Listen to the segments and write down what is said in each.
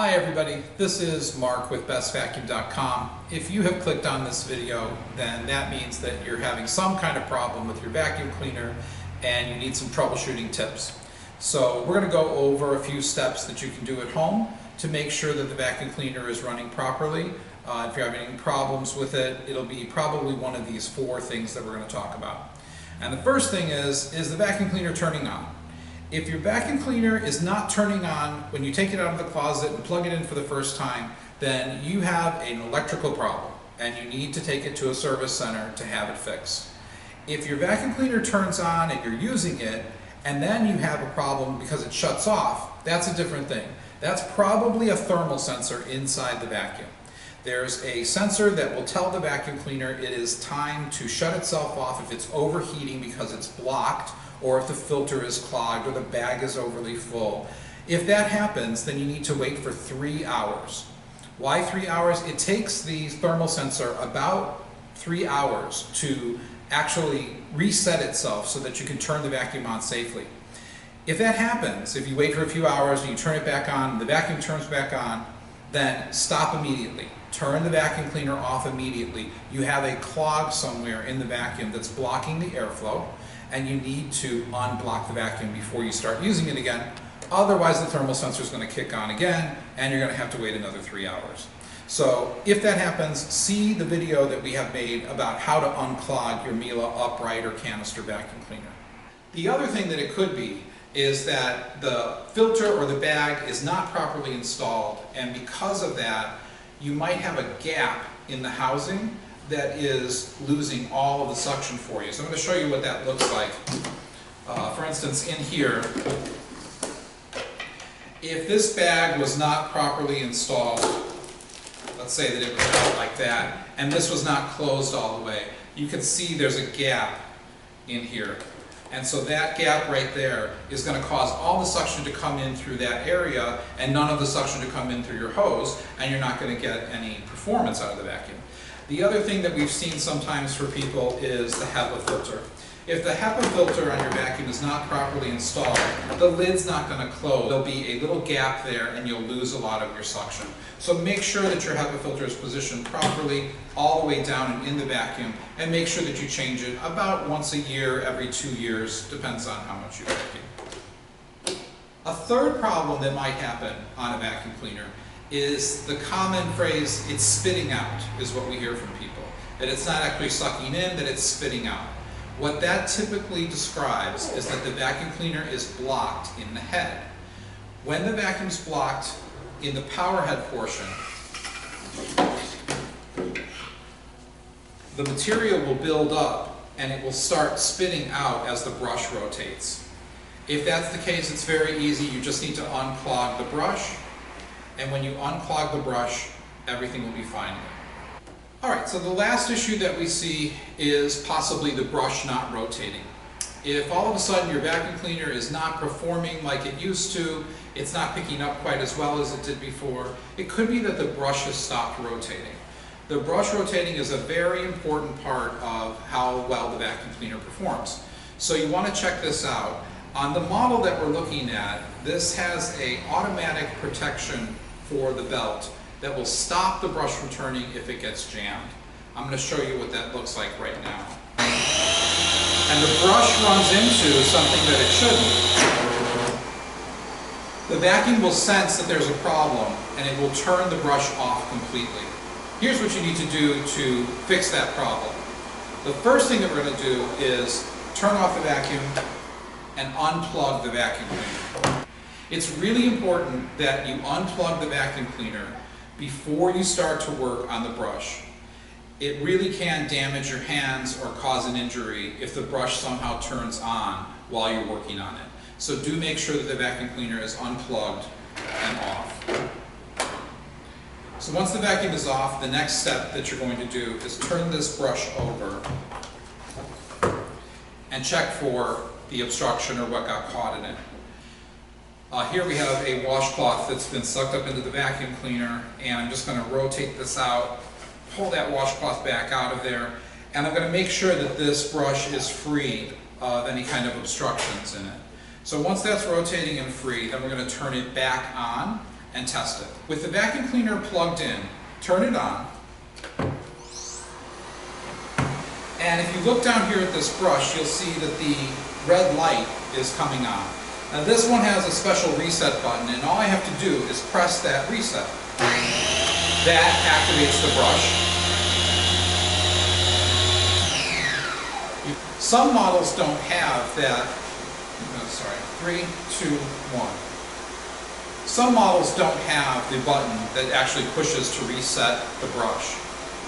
Hi everybody, this is Mark with bestvacuum.com. If you have clicked on this video, then that means that you're having some kind of problem with your vacuum cleaner and you need some troubleshooting tips. So we're going to go over a few steps that you can do at home to make sure that the vacuum cleaner is running properly. If you're having any problems with it, it'll be probably one of these four things that we're going to talk about. And the first thing is the vacuum cleaner turning on? If your vacuum cleaner is not turning on when you take it out of the closet and plug it in for the first time, then you have an electrical problem and you need to take it to a service center to have it fixed. If your vacuum cleaner turns on and you're using it and then you have a problem because it shuts off, that's a different thing. That's probably a thermal sensor inside the vacuum. There's a sensor that will tell the vacuum cleaner it is time to shut itself off if it's overheating because it's blocked, or if the filter is clogged or the bag is overly full. If that happens, then you need to wait for 3 hours. Why 3 hours? It takes the thermal sensor about 3 hours to actually reset itself so that you can turn the vacuum on safely. If that happens, if you wait for a few hours and you turn it back on, the vacuum turns back on, then stop immediately. Turn the vacuum cleaner off immediately. You have a clog somewhere in the vacuum that's blocking the airflow, and you need to unblock the vacuum before you start using it again. Otherwise, the thermal sensor is going to kick on again, and you're going to have to wait another 3 hours. So if that happens, see the video that we have made about how to unclog your Miele upright or canister vacuum cleaner. The other thing that it could be is that the filter or the bag is not properly installed, and because of that, you might have a gap in the housing that is losing all of the suction for you. So I'm going to show you what that looks like. For instance, in here, if this bag was not properly installed, let's say that it was out like that, and this was not closed all the way, you can see there's a gap in here. And so that gap right there is going to cause all the suction to come in through that area and none of the suction to come in through your hose, and you're not going to get any performance out of the vacuum. The other thing that we've seen sometimes for people is the HEPA filter. If the HEPA filter on your vacuum is not properly installed, the lid's not going to close. There'll be a little gap there and you'll lose a lot of your suction. So make sure that your HEPA filter is positioned properly all the way down and in the vacuum, and make sure that you change it about once a year, every 2 years, depends on how much you vacuum. A third problem that might happen on a vacuum cleaner is the common phrase, it's spitting out, is what we hear from people. That it's not actually sucking in, that it's spitting out. What that typically describes is that the vacuum cleaner is blocked in the head. When the vacuum's blocked in the power head portion, the material will build up and it will start spitting out as the brush rotates. If that's the case, it's very easy. You just need to unclog the brush. And when you unclog the brush, everything will be fine. Alright, so the last issue that we see is possibly the brush not rotating. If all of a sudden your vacuum cleaner is not performing like it used to, it's not picking up quite as well as it did before, it could be that the brush has stopped rotating. The brush rotating is a very important part of how well the vacuum cleaner performs. So you want to check this out. On the model that we're looking at, this has an automatic protection for the belt that will stop the brush from turning if it gets jammed. I'm going to show you what that looks like right now. And the brush runs into something that it shouldn't. The vacuum will sense that there's a problem and it will turn the brush off completely. Here's what you need to do to fix that problem. The first thing that we're going to do is turn off the vacuum and unplug the vacuum cleaner. It's really important that you unplug the vacuum cleaner before you start to work on the brush. It really can damage your hands or cause an injury if the brush somehow turns on while you're working on it. So do make sure that the vacuum cleaner is unplugged and off. So once the vacuum is off, the next step that you're going to do is turn this brush over and check for the obstruction or what got caught in it. Here we have a washcloth that's been sucked up into the vacuum cleaner, and I'm just going to rotate this out, pull that washcloth back out of there, and I'm going to make sure that this brush is free of any kind of obstructions in it. So once that's rotating and free, then we're going to turn it back on and test it. With the vacuum cleaner plugged in, turn it on. And if you look down here at this brush, you'll see that the red light is coming on. Now this one has a special reset button, and all I have to do is press that reset. That activates the brush. Some models don't have that, 3, 2, 1. Some models don't have the button that actually pushes to reset the brush,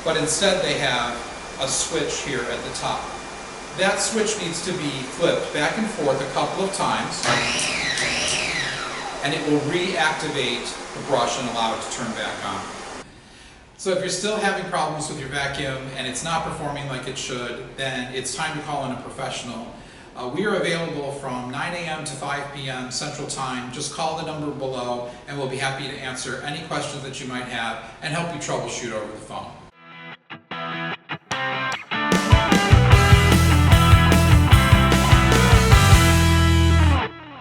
but instead they have a switch here at the top. That switch needs to be flipped back and forth a couple of times, and it will reactivate the brush and allow it to turn back on. So if you're still having problems with your vacuum and it's not performing like it should, then it's time to call in a professional. We are available from 9 a.m. to 5 p.m. Central Time. Just call the number below and we'll be happy to answer any questions that you might have and help you troubleshoot over the phone.